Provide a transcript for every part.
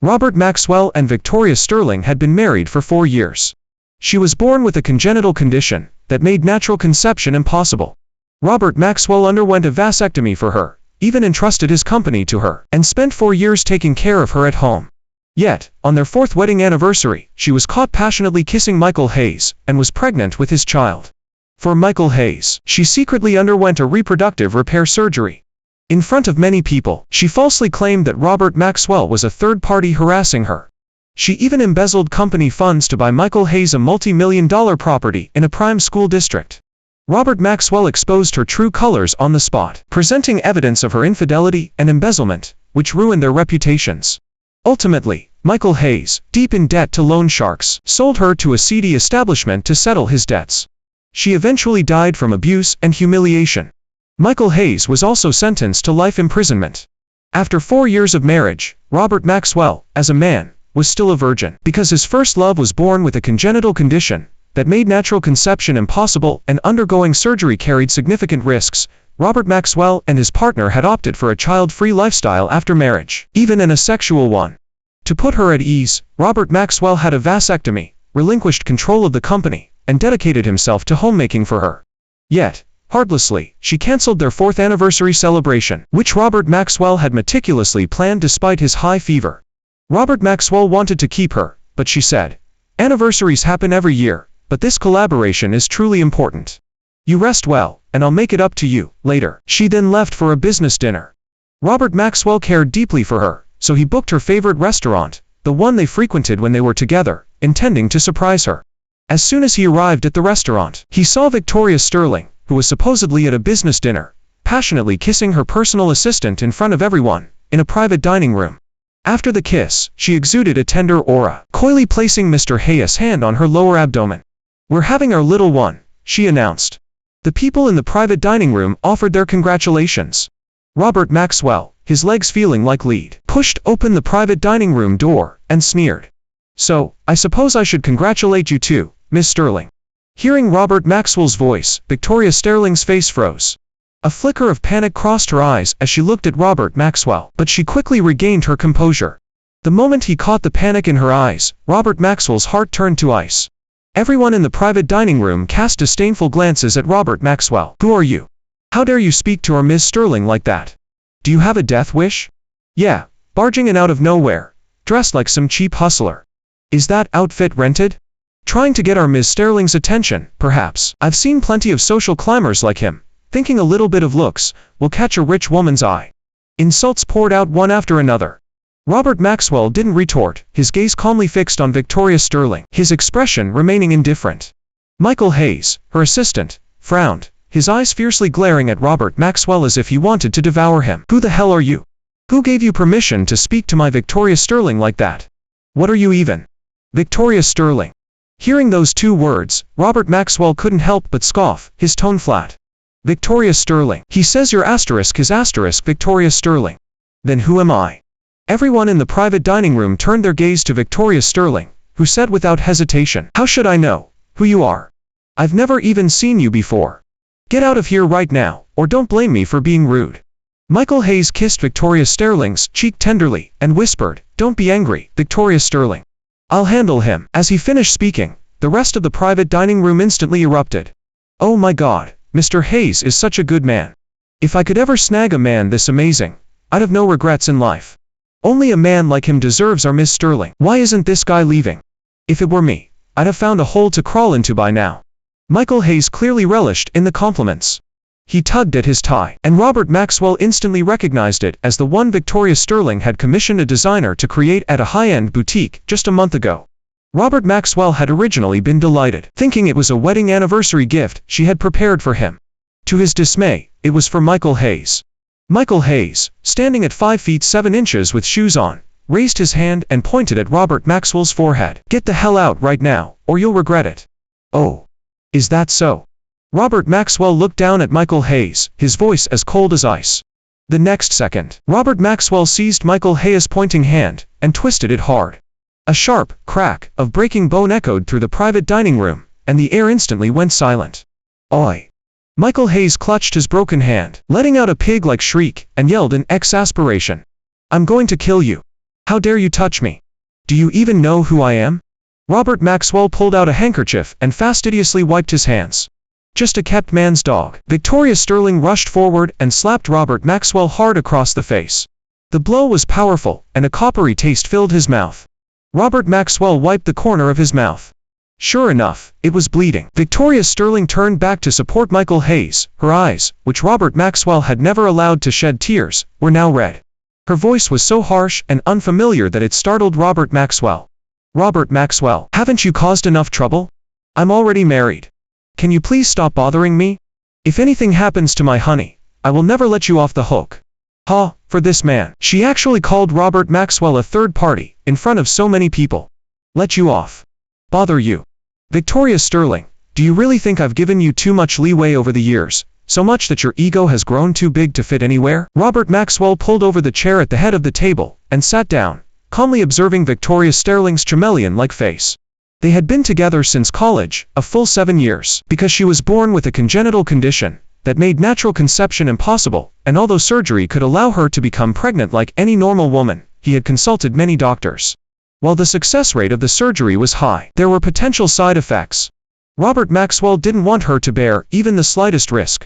Robert Maxwell and Victoria Sterling had been married for 4 years. She was born with a congenital condition that made natural conception impossible. Robert Maxwell underwent a vasectomy for her, even entrusted his company to her, and spent 4 years taking care of her at home. Yet, on their 4th wedding anniversary, she was caught passionately kissing Michael Hayes, and was pregnant with his child. For Michael Hayes, she secretly underwent a reproductive repair surgery. In front of many people, she falsely claimed that Robert Maxwell was a third party harassing her. She even embezzled company funds to buy Michael Hayes a multi-million-dollar property in a prime school district. Robert Maxwell exposed her true colors on the spot, presenting evidence of her infidelity and embezzlement, which ruined their reputations. Ultimately, Michael Hayes, deep in debt to loan sharks, sold her to a seedy establishment to settle his debts. She eventually died from abuse and humiliation. Michael Hayes was also sentenced to life imprisonment. After 4 years of marriage, Robert Maxwell, as a man, was still a virgin, because his first love was born with a congenital condition that made natural conception impossible, and undergoing surgery carried significant risks. Robert Maxwell and his partner had opted for a child-free lifestyle after marriage, even an asexual one. To put her at ease, Robert Maxwell had a vasectomy, relinquished control of the company, and dedicated himself to homemaking for her. Yet, heartlessly, she cancelled their 4th anniversary celebration, which Robert Maxwell had meticulously planned despite his high fever. Robert Maxwell wanted to keep her, but she said, "Anniversaries happen every year, but this collaboration is truly important. You rest well, and I'll make it up to you later." She then left for a business dinner. Robert Maxwell cared deeply for her, so he booked her favorite restaurant, the one they frequented when they were together, intending to surprise her. As soon as he arrived at the restaurant, he saw Victoria Sterling, who was supposedly at a business dinner, passionately kissing her personal assistant in front of everyone, in a private dining room. After the kiss, she exuded a tender aura, coyly placing Mr. Hayes' hand on her lower abdomen. "We're having our little one," she announced. The people in the private dining room offered their congratulations. Robert Maxwell, his legs feeling like lead, pushed open the private dining room door, and sneered. "So, I suppose I should congratulate you too, Miss Sterling." Hearing Robert Maxwell's voice, Victoria Sterling's face froze. A flicker of panic crossed her eyes as she looked at Robert Maxwell, but she quickly regained her composure. The moment he caught the panic in her eyes, Robert Maxwell's heart turned to ice. Everyone in the private dining room cast disdainful glances at Robert Maxwell. "Who are you? How dare you speak to our Miss Sterling like that? Do you have a death wish? Yeah, barging in out of nowhere, dressed like some cheap hustler. Is that outfit rented? Trying to get our Miss Sterling's attention, perhaps. I've seen plenty of social climbers like him, thinking a little bit of looks will catch a rich woman's eye." Insults poured out one after another. Robert Maxwell didn't retort, his gaze calmly fixed on Victoria Sterling, his expression remaining indifferent. Michael Hayes, her assistant, frowned, his eyes fiercely glaring at Robert Maxwell as if he wanted to devour him. "Who the hell are you? Who gave you permission to speak to my Victoria Sterling like that? What are you even?" Victoria Sterling. Hearing those 2 words, Robert Maxwell couldn't help but scoff, his tone flat. "Victoria Sterling. He says your asterisk is asterisk Victoria Sterling. Then who am I?" Everyone in the private dining room turned their gaze to Victoria Sterling, who said without hesitation, "How should I know who you are? I've never even seen you before. Get out of here right now, or don't blame me for being rude." Michael Hayes kissed Victoria Sterling's cheek tenderly, and whispered, "Don't be angry, Victoria Sterling. I'll handle him." As he finished speaking, the rest of the private dining room instantly erupted. "Oh my God, Mr. Hayes is such a good man. If I could ever snag a man this amazing, I'd have no regrets in life. Only a man like him deserves our Miss Sterling. Why isn't this guy leaving? If it were me, I'd have found a hole to crawl into by now." Michael Hayes clearly relished in the compliments. He tugged at his tie, and Robert Maxwell instantly recognized it as the one Victoria Sterling had commissioned a designer to create at a high-end boutique just a month ago. Robert Maxwell had originally been delighted, thinking it was a wedding anniversary gift she had prepared for him. To his dismay, it was for Michael Hayes. Michael Hayes, standing at 5 feet 7 inches with shoes on, raised his hand and pointed at Robert Maxwell's forehead. "Get the hell out right now, or you'll regret it." "Oh. Is that so?" Robert Maxwell looked down at Michael Hayes, his voice as cold as ice. The next second, Robert Maxwell seized Michael Hayes' pointing hand, and twisted it hard. A sharp crack of breaking bone echoed through the private dining room, and the air instantly went silent. "Oi!" Michael Hayes clutched his broken hand, letting out a pig-like shriek, and yelled in exasperation. "I'm going to kill you. How dare you touch me? Do you even know who I am? Robert Maxwell pulled out a handkerchief and fastidiously wiped his hands. Just a kept man's dog. Victoria Sterling rushed forward and slapped Robert Maxwell hard across the face. The blow was powerful, and a coppery taste filled his mouth. Robert Maxwell wiped the corner of his mouth. Sure enough, it was bleeding. Victoria Sterling turned back to support Michael Hayes. Her eyes, which Robert Maxwell had never allowed to shed tears, were now red. Her voice was so harsh and unfamiliar that it startled Robert Maxwell. Robert Maxwell, haven't you caused enough trouble? I'm already married. Can you please stop bothering me? If anything happens to my honey, I will never let you off the hook. Ha, for this man. She actually called Robert Maxwell a third party, in front of so many people. Let you off. Bother you. Victoria Sterling, do you really think I've given you too much leeway over the years, so much that your ego has grown too big to fit anywhere? Robert Maxwell pulled over the chair at the head of the table, and sat down, calmly observing Victoria Sterling's chameleon-like face. They had been together since college, a full 7 years. Because she was born with a congenital condition that made natural conception impossible, and although surgery could allow her to become pregnant like any normal woman, he had consulted many doctors. While the success rate of the surgery was high, there were potential side effects. Robert Maxwell didn't want her to bear even the slightest risk.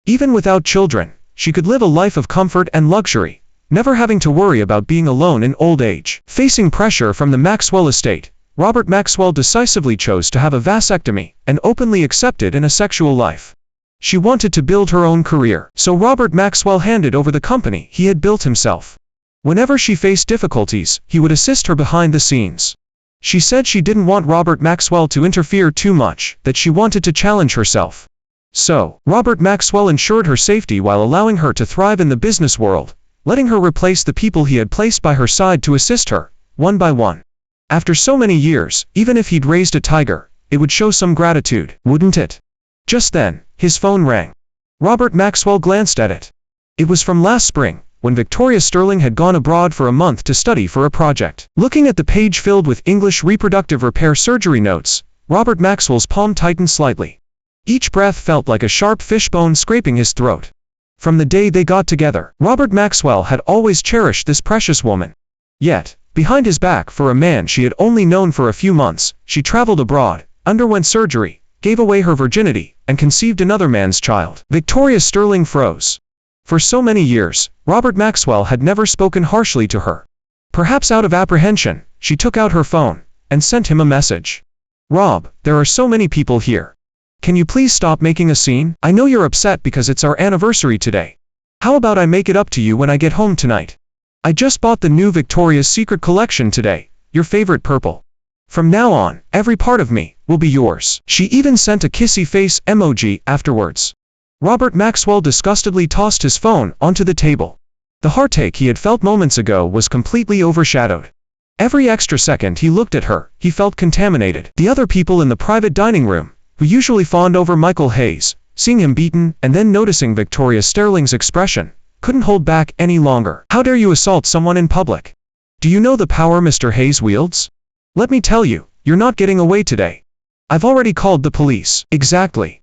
Even without children, she could live a life of comfort and luxury, never having to worry about being alone in old age. Facing pressure from the Maxwell estate, Robert Maxwell decisively chose to have a vasectomy and openly accepted in a sexual life. She wanted to build her own career, so Robert Maxwell handed over the company he had built himself. Whenever she faced difficulties, he would assist her behind the scenes. She said she didn't want Robert Maxwell to interfere too much, that she wanted to challenge herself. So, Robert Maxwell ensured her safety while allowing her to thrive in the business world, letting her replace the people he had placed by her side to assist her, one by one. After so many years, even if he'd raised a tiger, it would show some gratitude, wouldn't it? Just then, his phone rang. Robert Maxwell glanced at it. It was from last spring, when Victoria Sterling had gone abroad for a month to study for a project. Looking at the page filled with English reproductive repair surgery notes, Robert Maxwell's palm tightened slightly. Each breath felt like a sharp fishbone scraping his throat. From the day they got together, Robert Maxwell had always cherished this precious woman. Yet, behind his back for a man she had only known for a few months, she traveled abroad, underwent surgery, gave away her virginity, and conceived another man's child. Victoria Sterling froze. For so many years, Robert Maxwell had never spoken harshly to her. Perhaps out of apprehension, she took out her phone and sent him a message. Rob, there are so many people here. Can you please stop making a scene? I know you're upset because it's our anniversary today. How about I make it up to you when I get home tonight? I just bought the new Victoria's Secret collection today, your favorite purple. From now on, every part of me will be yours. She even sent a kissy face emoji afterwards. Robert Maxwell disgustedly tossed his phone onto the table. The heartache he had felt moments ago was completely overshadowed. Every extra second he looked at her, he felt contaminated. The other people in the private dining room, who usually fawned over Michael Hayes, seeing him beaten and then noticing Victoria Sterling's expression, couldn't hold back any longer. How dare you assault someone in public? Do you know the power Mr. Hayes wields? Let me tell you, you're not getting away today. I've already called the police. Exactly.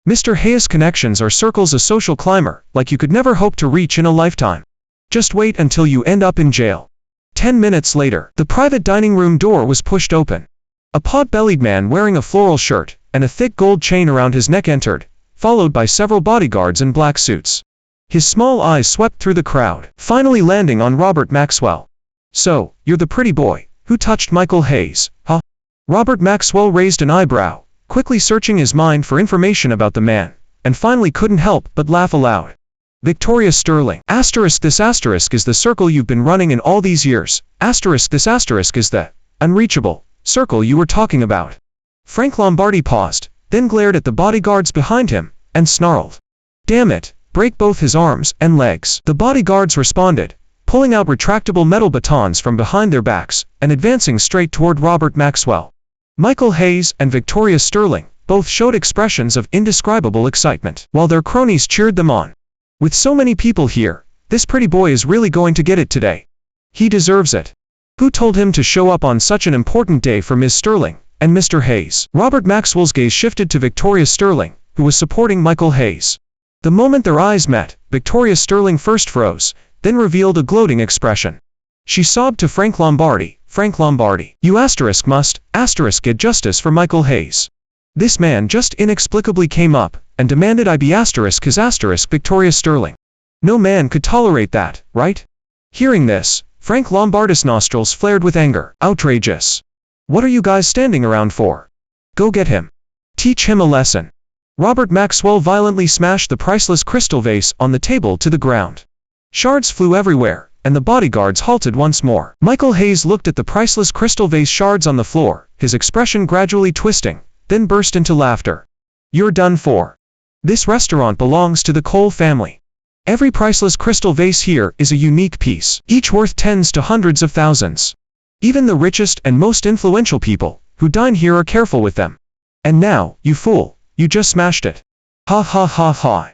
Mr. Hayes' connections are circles a social climber, like you could never hope to reach in a lifetime. Just wait until you end up in jail. 10 minutes later, the private dining room door was pushed open. A pot-bellied man wearing a floral shirt and a thick gold chain around his neck entered, followed by several bodyguards in black suits. His small eyes swept through the crowd, finally landing on Robert Maxwell. So, you're the pretty boy who touched Michael Hayes, huh? Robert Maxwell raised an eyebrow, quickly searching his mind for information about the man, and finally couldn't help but laugh aloud. Victoria Sterling. Asterisk this asterisk is the circle you've been running in all these years. Asterisk this asterisk is the unreachable circle you were talking about. Frank Lombardi paused, then glared at the bodyguards behind him, and snarled. Damn it, break both his arms and legs. The bodyguards responded, pulling out retractable metal batons from behind their backs, and advancing straight toward Robert Maxwell. Michael Hayes and Victoria Sterling both showed expressions of indescribable excitement, while their cronies cheered them on. With so many people here, this pretty boy is really going to get it today. He deserves it. Who told him to show up on such an important day for Ms. Sterling and Mr. Hayes? Robert Maxwell's gaze shifted to Victoria Sterling, who was supporting Michael Hayes. The moment their eyes met, Victoria Sterling first froze, then revealed a gloating expression. She sobbed to Frank Lombardi, "Frank Lombardi, you must get justice for Michael Hayes. This man just inexplicably came up and demanded I be his Victoria Sterling. No man could tolerate that, right?" Hearing this, Frank Lombardi's nostrils flared with anger. "Outrageous. What are you guys standing around for? Go get him. Teach him a lesson." Robert Maxwell violently smashed the priceless crystal vase on the table to the ground. Shards flew everywhere, and the bodyguards halted once more. Michael Hayes looked at the priceless crystal vase shards on the floor, his expression gradually twisting, then burst into laughter. "You're done for. This restaurant belongs to the Cole family. Every priceless crystal vase here is a unique piece, each worth tens to hundreds of thousands. Even the richest and most influential people who dine here are careful with them. And now, you fool, you just smashed it. Ha ha ha ha."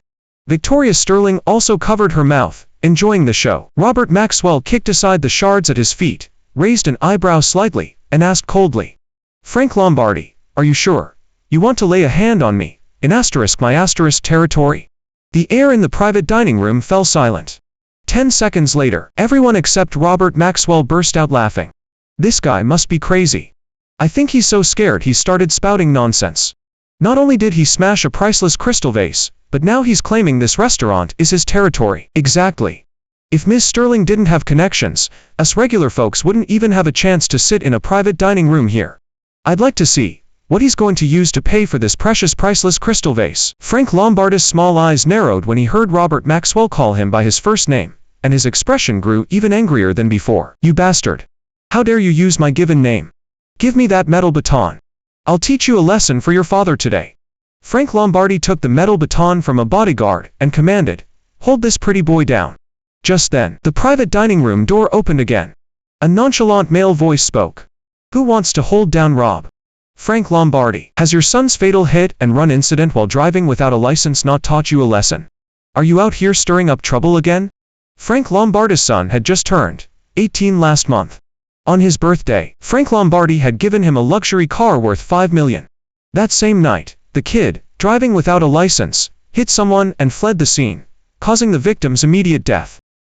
Victoria Sterling also covered her mouth, enjoying the show. Robert Maxwell kicked aside the shards at his feet, raised an eyebrow slightly, and asked coldly, "Frank Lombardi, are you sure you want to lay a hand on me in my territory?" The air in the private dining room fell silent. 10 seconds later, everyone except Robert Maxwell burst out laughing. "This guy must be crazy. I think he's so scared he started spouting nonsense. Not only did he smash a priceless crystal vase, but now he's claiming this restaurant is his territory." Exactly. If Ms. Sterling didn't have connections, us regular folks wouldn't even have a chance to sit in a private dining room here. I'd like to see what he's going to use to pay for this precious priceless crystal vase. Frank Lombardi's small eyes narrowed when he heard Robert Maxwell call him by his first name, and his expression grew even angrier than before. "You bastard. How dare you use my given name? Give me that metal baton. I'll teach you a lesson for your father today." Frank Lombardi took the metal baton from a bodyguard and commanded, "Hold this pretty boy down." Just then, the private dining room door opened again. A nonchalant male voice spoke. "Who wants to hold down Rob?" "Frank Lombardi. Has your son's fatal hit and run incident while driving without a license not taught you a lesson? Are you out here stirring up trouble again?" Frank Lombardi's son had just turned 18 last month. On his birthday, Frank Lombardi had given him a luxury car worth $5 million. That same night, the kid, driving without a license, hit someone and fled the scene, causing the victim's immediate death.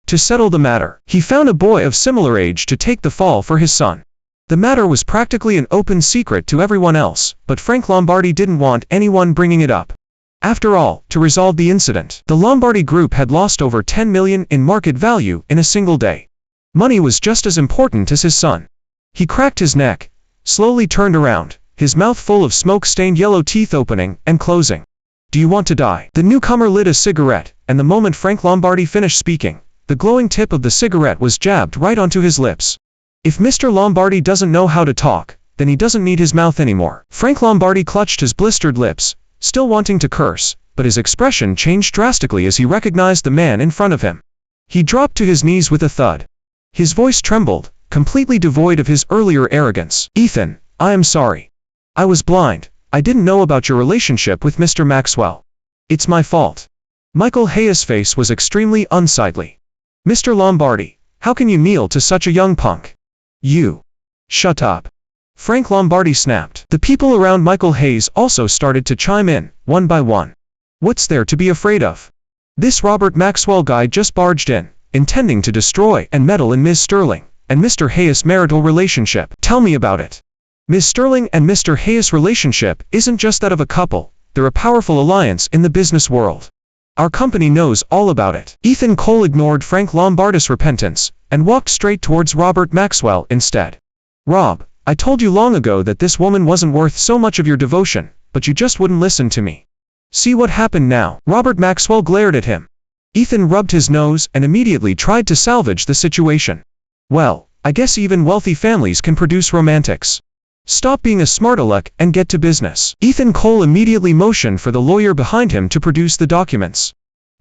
To settle the matter, he found a boy of similar age to take the fall for his son. The matter was practically an open secret to everyone else, but Frank Lombardi didn't want anyone bringing it up. After all, to resolve the incident, the Lombardi Group had lost over $10 million in market value in a single day. Money was just as important as his son. He cracked his neck, slowly turned around, his mouth full of smoke-stained yellow teeth opening and closing. "Do you want to die?" The newcomer lit a cigarette, and the moment Frank Lombardi finished speaking, the glowing tip of the cigarette was jabbed right onto his lips. If Mr. Lombardi doesn't know how to talk, then he doesn't need his mouth anymore. Frank Lombardi clutched his blistered lips, still wanting to curse, but his expression changed drastically as he recognized the man in front of him. He dropped to his knees with a thud. His voice trembled, completely devoid of his earlier arrogance. "Ethan, I am sorry. I was blind. I didn't know about your relationship with Mr. Maxwell. It's my fault." Michael Hayes' face was extremely unsightly. "Mr. Lombardi, how can you kneel to such a young punk? You. Shut up." Frank Lombardi snapped. The people around Michael Hayes also started to chime in, one by one. "What's there to be afraid of? This Robert Maxwell guy just barged in, intending to destroy and meddle in Ms. Sterling and Mr. Hayes' marital relationship. Tell me about it." Ms. Sterling and Mr. Hayes' relationship isn't just that of a couple, they're a powerful alliance in the business world. Our company knows all about it. Ethan Cole ignored Frank Lombardi's repentance and walked straight towards Robert Maxwell instead. "Rob, I told you long ago that this woman wasn't worth so much of your devotion, but you just wouldn't listen to me. See what happened now?" Robert Maxwell glared at him. Ethan rubbed his nose and immediately tried to salvage the situation. "Well, I guess even wealthy families can produce romantics. Stop being a smart aleck and get to business." Ethan Cole immediately motioned for the lawyer behind him to produce the documents.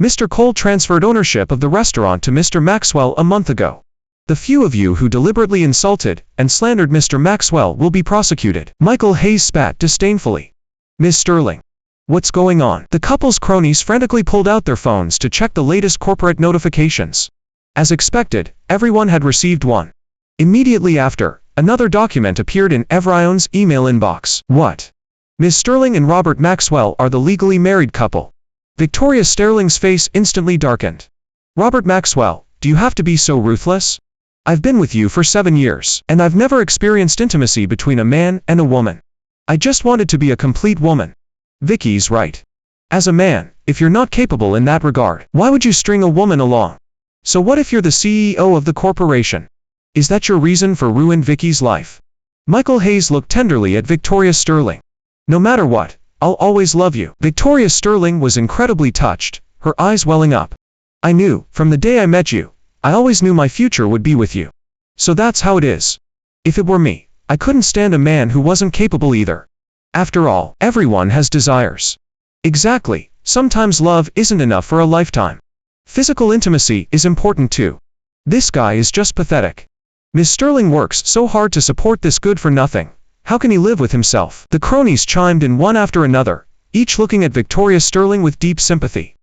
"Mr. Cole transferred ownership of the restaurant to Mr. Maxwell a month ago. The few of you who deliberately insulted and slandered Mr. Maxwell will be prosecuted." Michael Hayes spat disdainfully. "Ms. Sterling, what's going on?" The couple's cronies frantically pulled out their phones to check the latest corporate notifications. As expected, everyone had received one. Immediately after, another document appeared in everyone's email inbox. "What? Ms. Sterling and Robert Maxwell are the legally married couple." Victoria Sterling's face instantly darkened. "Robert Maxwell, do you have to be so ruthless? I've been with you for 7 years, and I've never experienced intimacy between a man and a woman. I just wanted to be a complete woman. Vicky's right. As a man, if you're not capable in that regard, why would you string a woman along? So what if you're the CEO of the corporation? Is that your reason for ruining Vicky's life? Michael Hayes looked tenderly at Victoria Sterling. No matter what, I'll always love you. Victoria Sterling was incredibly touched, her eyes welling up. I knew, from the day I met you, I always knew my future would be with you. So that's how it is. If it were me, I couldn't stand a man who wasn't capable either. After all, everyone has desires. Exactly, sometimes love isn't enough for a lifetime. Physical intimacy is important too. This guy is just pathetic. Ms. Sterling works so hard to support this good-for-nothing. How can he live with himself? The cronies chimed in one after another, each looking at Victoria Sterling with deep sympathy.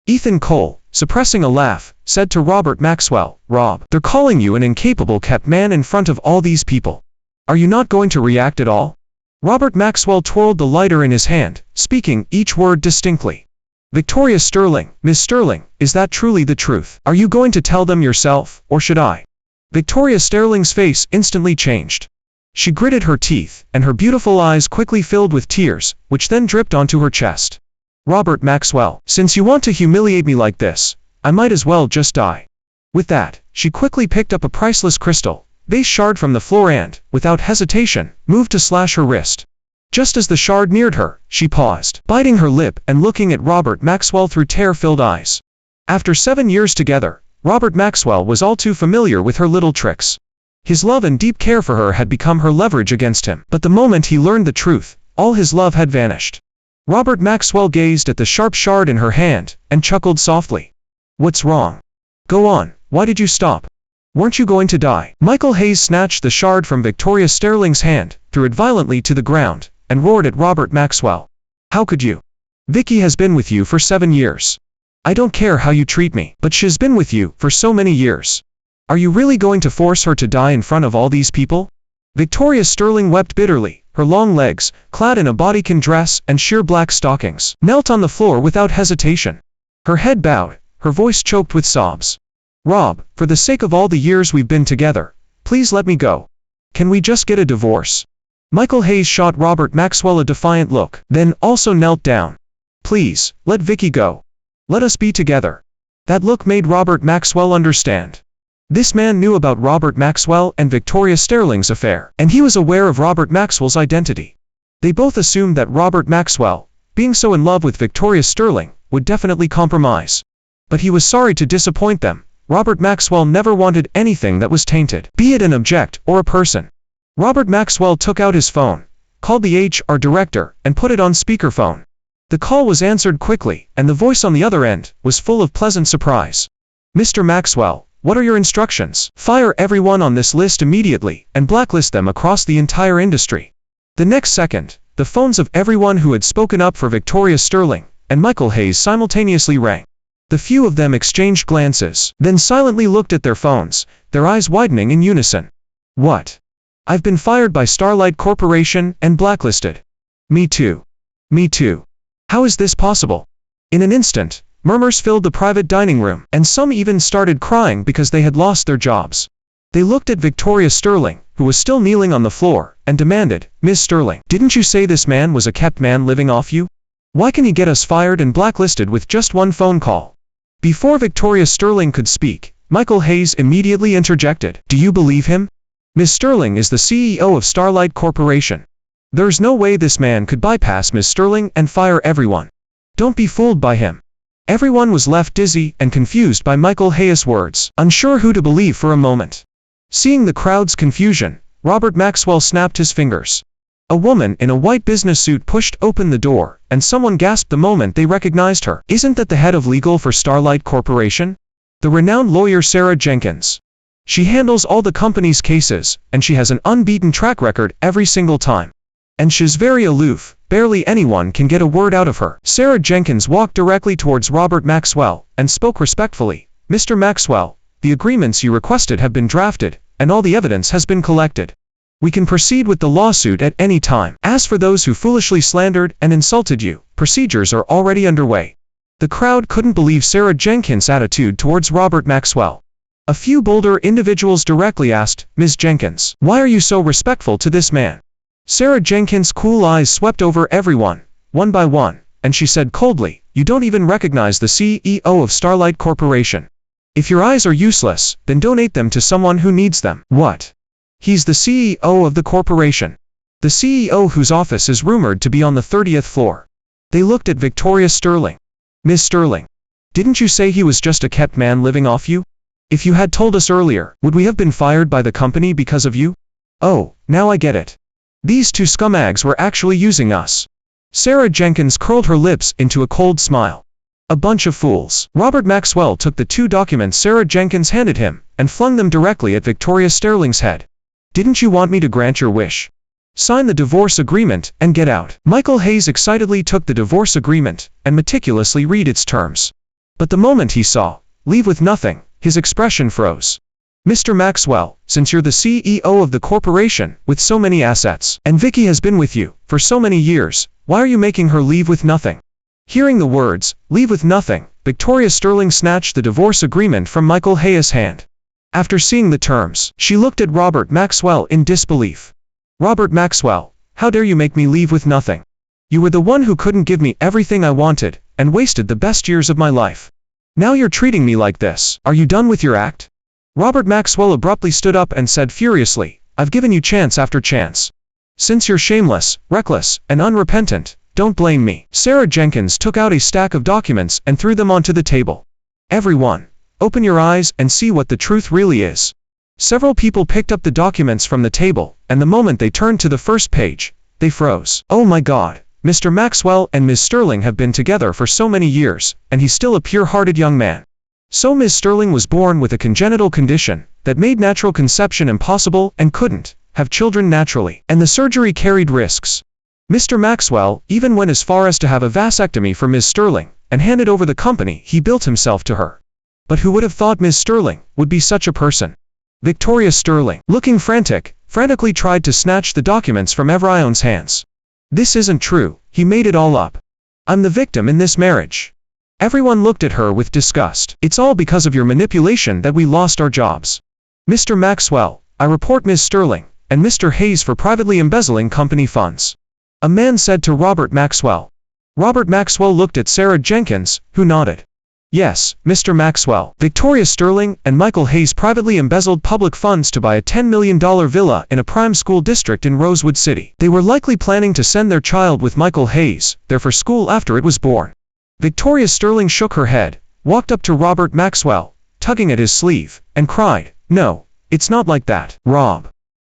Ethan Cole, suppressing a laugh, said to Robert Maxwell, "Rob, they're calling you an incapable kept man in front of all these people. Are you not going to react at all?" Robert Maxwell twirled the lighter in his hand, speaking each word distinctly. "Victoria Sterling, Miss Sterling, is that truly the truth? Are you going to tell them yourself, or should I?" Victoria Sterling's face instantly changed. She gritted her teeth, and her beautiful eyes quickly filled with tears, which then dripped onto her chest. "Robert Maxwell, since you want to humiliate me like this, I might as well just die." With that, she quickly picked up a priceless crystal vase shard from the floor and, without hesitation, moved to slash her wrist. Just as the shard neared her, she paused, biting her lip and looking at Robert Maxwell through tear-filled eyes. After 7 years together, Robert Maxwell was all too familiar with her little tricks. His love and deep care for her had become her leverage against him, but the moment he learned the truth, all his love had vanished. Robert Maxwell gazed at the sharp shard in her hand, and chuckled softly. "What's wrong? Go on, why did you stop? Weren't you going to die?" Michael Hayes snatched the shard from Victoria Sterling's hand, threw it violently to the ground, and roared at Robert Maxwell. "How could you? Vicky has been with you for 7 years. I don't care how you treat me, but she's been with you for so many years. Are you really going to force her to die in front of all these people?" Victoria Sterling wept bitterly. Her long legs, clad in a bodycon dress and sheer black stockings, knelt on the floor without hesitation. Her head bowed, her voice choked with sobs. "Rob, for the sake of all the years we've been together, please let me go. Can we just get a divorce?" Michael Hayes shot Robert Maxwell a defiant look, then also knelt down. "Please, let Vicky go. Let us be together." That look made Robert Maxwell understand. This man knew about Robert Maxwell and Victoria Sterling's affair, and he was aware of Robert Maxwell's identity. They both assumed that Robert Maxwell, being so in love with Victoria Sterling, would definitely compromise. But he was sorry to disappoint them. Robert Maxwell never wanted anything that was tainted, be it an object or a person. Robert Maxwell took out his phone, called the HR director, and put it on speakerphone. The call was answered quickly, and the voice on the other end was full of pleasant surprise. "Mr. Maxwell, what are your instructions?" "Fire everyone on this list immediately, and blacklist them across the entire industry." The next second, the phones of everyone who had spoken up for Victoria Sterling and Michael Hayes simultaneously rang. The few of them exchanged glances, then silently looked at their phones, their eyes widening in unison. "What? I've been fired by Starlight Corporation and blacklisted. Me too. Me too. How is this possible?" In an instant, murmurs filled the private dining room, and some even started crying because they had lost their jobs. They looked at Victoria Sterling, who was still kneeling on the floor, and demanded, "Ms. Sterling, didn't you say this man was a kept man living off you? Why can he get us fired and blacklisted with just one phone call?" Before Victoria Sterling could speak, Michael Hayes immediately interjected, "Do you believe him? Ms. Sterling is the CEO of Starlight Corporation. There's no way this man could bypass Ms. Sterling and fire everyone. Don't be fooled by him." Everyone was left dizzy and confused by Michael Hayes' words, unsure who to believe for a moment. Seeing the crowd's confusion, Robert Maxwell snapped his fingers. A woman in a white business suit pushed open the door, and someone gasped the moment they recognized her. "Isn't that the head of legal for Starlight Corporation? The renowned lawyer Sarah Jenkins. She handles all the company's cases, and she has an unbeaten track record every single time. And she's very aloof, barely anyone can get a word out of her." Sarah Jenkins walked directly towards Robert Maxwell, and spoke respectfully. "Mr. Maxwell, the agreements you requested have been drafted, and all the evidence has been collected. We can proceed with the lawsuit at any time. As for those who foolishly slandered and insulted you, procedures are already underway." The crowd couldn't believe Sarah Jenkins' attitude towards Robert Maxwell. A few bolder individuals directly asked, "Ms. Jenkins, why are you so respectful to this man?" Sarah Jenkins' cool eyes swept over everyone, one by one, and she said coldly, "You don't even recognize the CEO of Starlight Corporation. If your eyes are useless, then donate them to someone who needs them." "What? He's the CEO of the corporation. The CEO whose office is rumored to be on the 30th floor. They looked at Victoria Sterling. "Ms. Sterling, didn't you say he was just a kept man living off you? If you had told us earlier, would we have been fired by the company because of you? Oh, now I get it. These two scumbags were actually using us." Sarah Jenkins curled her lips into a cold smile. "A bunch of fools." Robert Maxwell took the two documents Sarah Jenkins handed him, and flung them directly at Victoria Sterling's head. "Didn't you want me to grant your wish? Sign the divorce agreement, and get out." Michael Hayes excitedly took the divorce agreement, and meticulously read its terms. But the moment he saw, "leave with nothing," his expression froze. "Mr. Maxwell, since you're the CEO of the corporation, with so many assets, and Vicky has been with you, for so many years, why are you making her leave with nothing?" Hearing the words, "leave with nothing," Victoria Sterling snatched the divorce agreement from Michael Hayes' hand. After seeing the terms, she looked at Robert Maxwell in disbelief. "Robert Maxwell, how dare you make me leave with nothing? You were the one who couldn't give me everything I wanted, and wasted the best years of my life. Now you're treating me like this. Are you done with your act?" Robert Maxwell abruptly stood up and said furiously, "I've given you chance after chance. Since you're shameless, reckless, and unrepentant, don't blame me." Sarah Jenkins took out a stack of documents and threw them onto the table. "Everyone, open your eyes and see what the truth really is." Several people picked up the documents from the table, and the moment they turned to the first page, they froze. "Oh my God, Mr. Maxwell and Ms. Sterling have been together for so many years, and he's still a pure-hearted young man. So Ms. Sterling was born with a congenital condition that made natural conception impossible and couldn't have children naturally, and the surgery carried risks. Mr. Maxwell even went as far as to have a vasectomy for Ms. Sterling, and handed over the company he built himself to her. But who would have thought Ms. Sterling would be such a person?" Victoria Sterling, looking frantically tried to snatch the documents from Evrion's hands. "This isn't true, he made it all up. I'm the victim in this marriage." Everyone looked at her with disgust. "It's all because of your manipulation that we lost our jobs. Mr. Maxwell, I report Ms. Sterling and Mr. Hayes for privately embezzling company funds," a man said to Robert Maxwell. Robert Maxwell looked at Sarah Jenkins, who nodded. "Yes, Mr. Maxwell. Victoria Sterling and Michael Hayes privately embezzled public funds to buy a $10 million villa in a prime school district in Rosewood City. They were likely planning to send their child with Michael Hayes there for school after it was born." Victoria Sterling shook her head, walked up to Robert Maxwell, tugging at his sleeve, and cried, "No, it's not like that, Rob.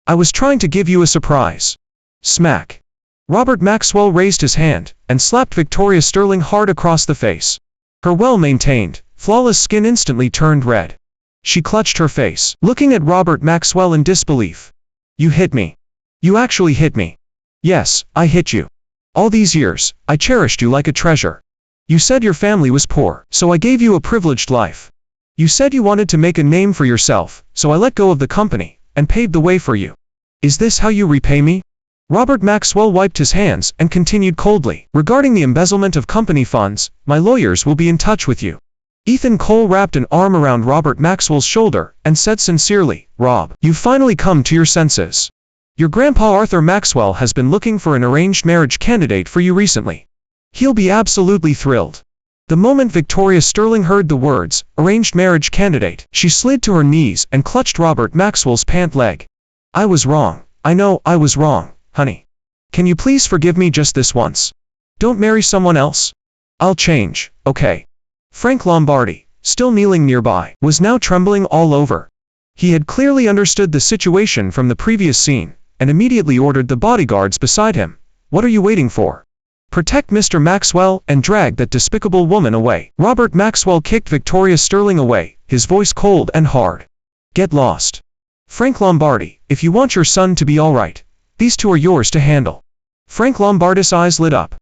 I was trying to give you a surprise." Smack. Robert Maxwell raised his hand, and slapped Victoria Sterling hard across the face. Her well-maintained, flawless skin instantly turned red. She clutched her face, looking at Robert Maxwell in disbelief. "You hit me. You actually hit me." "Yes, I hit you. All these years, I cherished you like a treasure. You said your family was poor, so I gave you a privileged life. You said you wanted to make a name for yourself, so I let go of the company, and paved the way for you. Is this how you repay me?" Robert Maxwell wiped his hands and continued coldly, "Regarding the embezzlement of company funds, my lawyers will be in touch with you." Ethan Cole wrapped an arm around Robert Maxwell's shoulder and said sincerely, "Rob, you've finally come to your senses. Your grandpa Arthur Maxwell has been looking for an arranged marriage candidate for you recently. He'll be absolutely thrilled." The moment Victoria Sterling heard the words, "arranged marriage candidate," she slid to her knees and clutched Robert Maxwell's pant leg. "I was wrong. I know I was wrong, honey. Can you please forgive me just this once? Don't marry someone else? I'll change, okay?" Frank Lombardi, still kneeling nearby, was now trembling all over. He had clearly understood the situation from the previous scene, and immediately ordered the bodyguards beside him. "What are you waiting for? Protect Mr. Maxwell and drag that despicable woman away." Robert Maxwell kicked Victoria Sterling away, his voice cold and hard. "Get lost. Frank Lombardi, if you want your son to be all right, these two are yours to handle." Frank Lombardi's eyes lit up.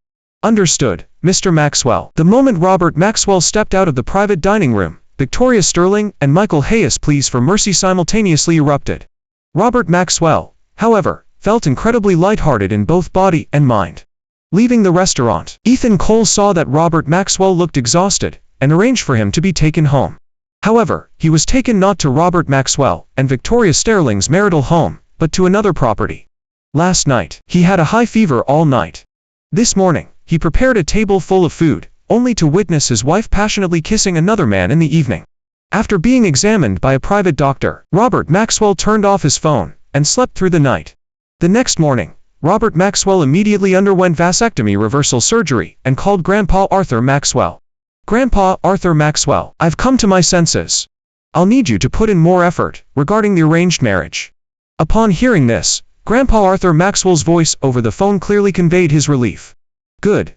"Understood, Mr. Maxwell." The moment Robert Maxwell stepped out of the private dining room, Victoria Sterling and Michael Hayes' pleas for mercy simultaneously erupted. Robert Maxwell, however, felt incredibly lighthearted in both body and mind. Leaving the restaurant, Ethan Cole saw that Robert Maxwell looked exhausted, and arranged for him to be taken home. However, he was taken not to Robert Maxwell and Victoria Sterling's marital home, but to another property. Last night, he had a high fever all night. This morning, he prepared a table full of food, only to witness his wife passionately kissing another man in the evening. After being examined by a private doctor, Robert Maxwell turned off his phone and slept through the night. The next morning, Robert Maxwell immediately underwent vasectomy reversal surgery and called Grandpa Arthur Maxwell. "Grandpa Arthur Maxwell, I've come to my senses. I'll need you to put in more effort regarding the arranged marriage." Upon hearing this, Grandpa Arthur Maxwell's voice over the phone clearly conveyed his relief. Good,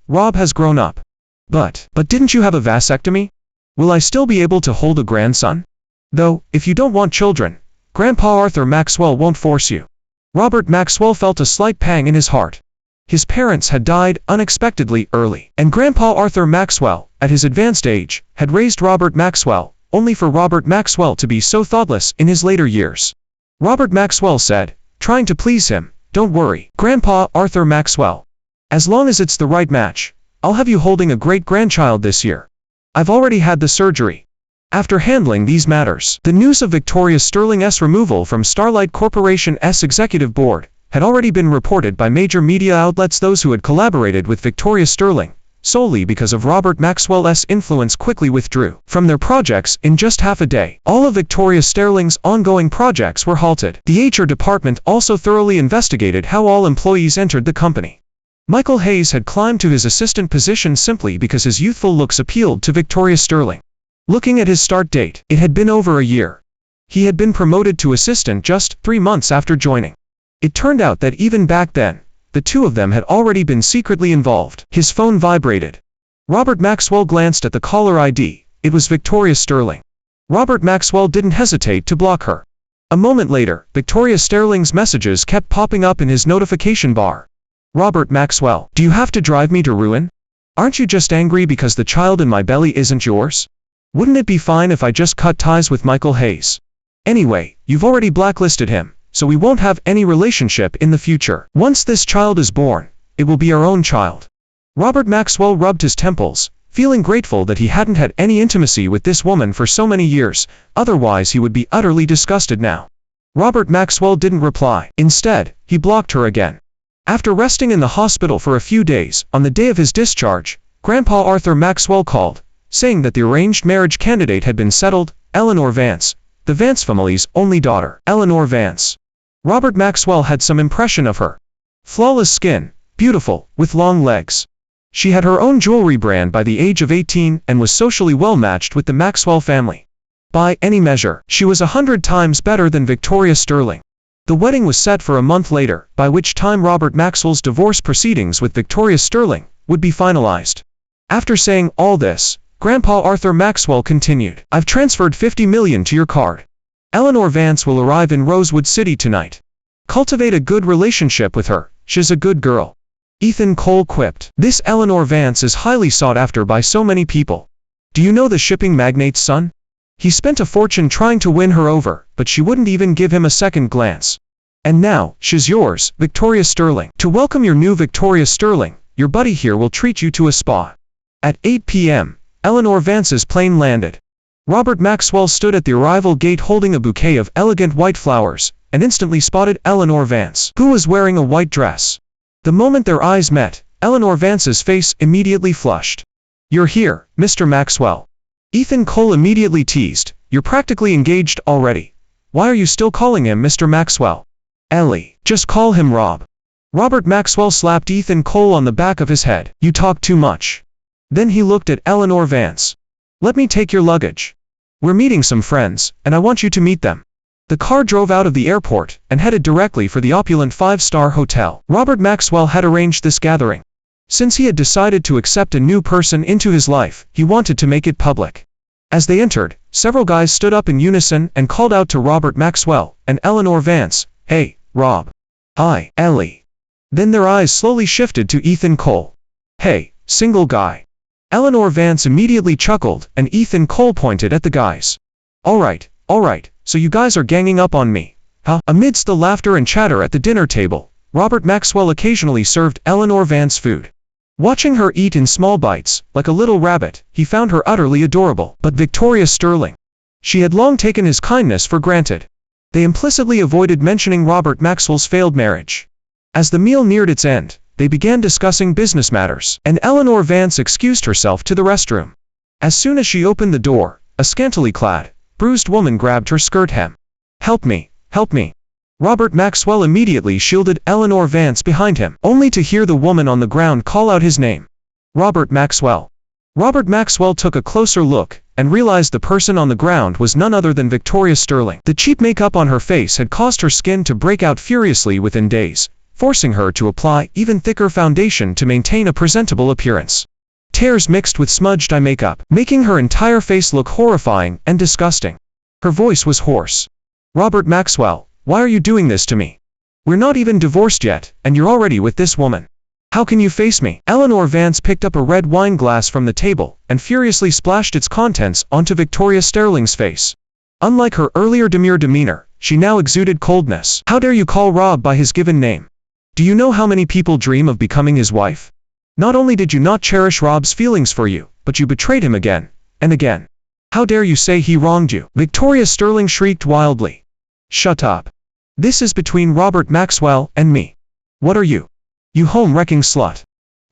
Rob has grown up. But didn't you have a vasectomy? Will I still be able to hold a grandson? Though, if you don't want children, Grandpa Arthur Maxwell won't force you. Robert Maxwell felt a slight pang in his heart. His parents had died unexpectedly early, and Grandpa Arthur Maxwell, at his advanced age, had raised Robert Maxwell, only for Robert Maxwell to be so thoughtless in his later years. Robert Maxwell said, trying to please him, "Don't worry, Grandpa Arthur Maxwell. As long as it's the right match, I'll have you holding a great-grandchild this year. I've already had the surgery." After handling these matters, the news of Victoria Sterling's removal from Starlight Corporation's executive board had already been reported by major media outlets. Those who had collaborated with Victoria Sterling, solely because of Robert Maxwell's influence, quickly withdrew from their projects in just half a day. All of Victoria Sterling's ongoing projects were halted. The HR department also thoroughly investigated how all employees entered the company. Michael Hayes had climbed to his assistant position simply because his youthful looks appealed to Victoria Sterling. Looking at his start date, it had been over a year. He had been promoted to assistant just 3 months after joining. It turned out that even back then, the two of them had already been secretly involved. His phone vibrated. Robert Maxwell glanced at the caller ID. It was Victoria Sterling. Robert Maxwell didn't hesitate to block her. A moment later, Victoria Sterling's messages kept popping up in his notification bar. "Robert Maxwell, do you have to drive me to ruin? Aren't you just angry because the child in my belly isn't yours? Wouldn't it be fine if I just cut ties with Michael Hayes? Anyway, you've already blacklisted him, so we won't have any relationship in the future. Once this child is born, it will be our own child." Robert Maxwell rubbed his temples, feeling grateful that he hadn't had any intimacy with this woman for so many years, otherwise he would be utterly disgusted now. Robert Maxwell didn't reply. Instead, he blocked her again. After resting in the hospital for a few days, on the day of his discharge, Grandpa Arthur Maxwell called, saying that the arranged marriage candidate had been settled, Eleanor Vance, the Vance family's only daughter. Eleanor Vance. Robert Maxwell had some impression of her. Flawless skin, beautiful, with long legs. She had her own jewelry brand by the age of 18 and was socially well matched with the Maxwell family. By any measure, she was 100 times better than Victoria Sterling. The wedding was set for a month later, by which time Robert Maxwell's divorce proceedings with Victoria Sterling would be finalized. After saying all this, Grandpa Arthur Maxwell continued, "I've transferred $50 million to your card. Eleanor Vance will arrive in Rosewood City tonight. Cultivate a good relationship with her, she's a good girl." Ethan Cole quipped, "This Eleanor Vance is highly sought after by so many people. Do you know the shipping magnate's son? He spent a fortune trying to win her over, but she wouldn't even give him a second glance. And now, she's yours, Victoria Sterling. To welcome your new Victoria Sterling, your buddy here will treat you to a spa." At 8 p.m., Eleanor Vance's plane landed. Robert Maxwell stood at the arrival gate holding a bouquet of elegant white flowers, and instantly spotted Eleanor Vance, who was wearing a white dress. The moment their eyes met, Eleanor Vance's face immediately flushed. "You're here, Mr. Maxwell." Ethan Cole immediately teased, "You're practically engaged already. Why are you still calling him Mr. Maxwell? Ellie, just call him Rob." Robert Maxwell slapped Ethan Cole on the back of his head. "You talk too much." Then he looked at Eleanor Vance. "Let me take your luggage. We're meeting some friends, and I want you to meet them." The car drove out of the airport and headed directly for the opulent 5-star hotel. Robert Maxwell had arranged this gathering. Since he had decided to accept a new person into his life, he wanted to make it public. As they entered, several guys stood up in unison and called out to Robert Maxwell and Eleanor Vance, "Hey, Rob." "Hi, Ellie." Then their eyes slowly shifted to Ethan Cole. "Hey, single guy." Eleanor Vance immediately chuckled, and Ethan Cole pointed at the guys. All right, so you guys are ganging up on me, huh?" Amidst the laughter and chatter at the dinner table, Robert Maxwell occasionally served Eleanor Vance food. Watching her eat in small bites, like a little rabbit, he found her utterly adorable. But Victoria Sterling. She had long taken his kindness for granted. They implicitly avoided mentioning Robert Maxwell's failed marriage. As the meal neared its end, they began discussing business matters, and Eleanor Vance excused herself to the restroom. As soon as she opened the door, a scantily clad, bruised woman grabbed her skirt hem. "Help me, help me." Robert Maxwell immediately shielded Eleanor Vance behind him, only to hear the woman on the ground call out his name. Robert Maxwell. Robert Maxwell took a closer look, and realized the person on the ground was none other than Victoria Sterling. The cheap makeup on her face had caused her skin to break out furiously within days, forcing her to apply even thicker foundation to maintain a presentable appearance. Tears mixed with smudged eye makeup, making her entire face look horrifying and disgusting. Her voice was hoarse. "Robert Maxwell, why are you doing this to me? We're not even divorced yet, and you're already with this woman. How can you face me?" Eleanor Vance picked up a red wine glass from the table, and furiously splashed its contents onto Victoria Sterling's face. Unlike her earlier demure demeanor, she now exuded coldness. "How dare you call Rob by his given name? Do you know how many people dream of becoming his wife? Not only did you not cherish Rob's feelings for you, but you betrayed him again, and again. How dare you say he wronged you?" Victoria Sterling shrieked wildly. "Shut up. This is between Robert Maxwell and me. What are you? You home-wrecking slut."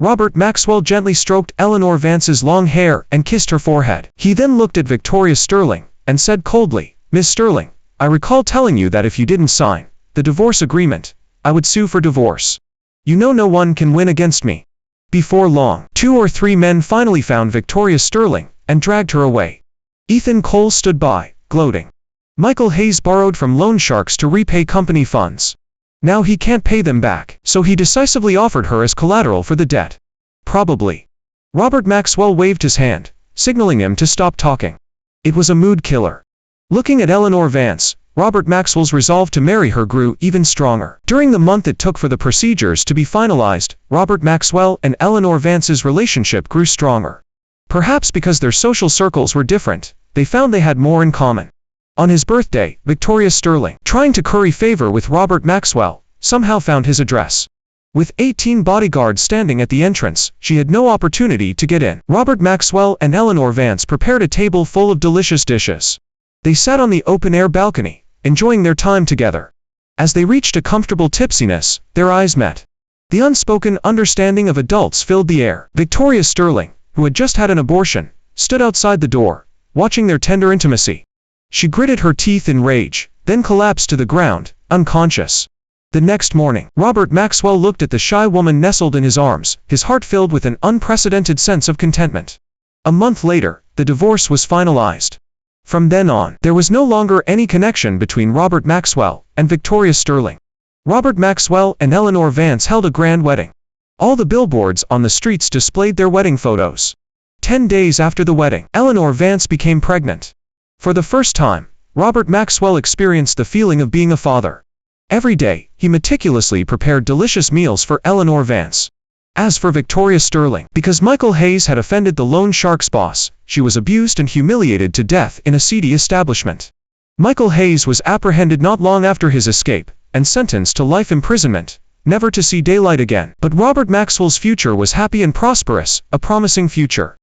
Robert Maxwell gently stroked Eleanor Vance's long hair and kissed her forehead. He then looked at Victoria Sterling, and said coldly, "Miss Sterling, I recall telling you that if you didn't sign the divorce agreement, I would sue for divorce. You know no one can win against me." Before long, 2 or 3 men finally found Victoria Sterling, and dragged her away. Ethan Cole stood by, gloating. Michael Hayes borrowed from loan sharks to repay company funds. Now he can't pay them back, so he decisively offered her as collateral for the debt. Probably. Robert Maxwell waved his hand, signaling him to stop talking. It was a mood killer. Looking at Eleanor Vance, Robert Maxwell's resolve to marry her grew even stronger. During the month it took for the procedures to be finalized, Robert Maxwell and Eleanor Vance's relationship grew stronger. Perhaps because their social circles were different, they found they had more in common. On his birthday, Victoria Sterling, trying to curry favor with Robert Maxwell, somehow found his address. With 18 bodyguards standing at the entrance, she had no opportunity to get in. Robert Maxwell and Eleanor Vance prepared a table full of delicious dishes. They sat on the open-air balcony, enjoying their time together. As they reached a comfortable tipsiness, their eyes met. The unspoken understanding of adults filled the air. Victoria Sterling, who had just had an abortion, stood outside the door, watching their tender intimacy. She gritted her teeth in rage, then collapsed to the ground, unconscious. The next morning, Robert Maxwell looked at the shy woman nestled in his arms, his heart filled with an unprecedented sense of contentment. A month later, the divorce was finalized. From then on, there was no longer any connection between Robert Maxwell and Victoria Sterling. Robert Maxwell and Eleanor Vance held a grand wedding. All the billboards on the streets displayed their wedding photos. 10 days after the wedding, Eleanor Vance became pregnant. For the first time, Robert Maxwell experienced the feeling of being a father. Every day, he meticulously prepared delicious meals for Eleanor Vance. As for Victoria Sterling, because Michael Hayes had offended the loan shark's boss, she was abused and humiliated to death in a seedy establishment. Michael Hayes was apprehended not long after his escape, and sentenced to life imprisonment, never to see daylight again. But Robert Maxwell's future was happy and prosperous, a promising future.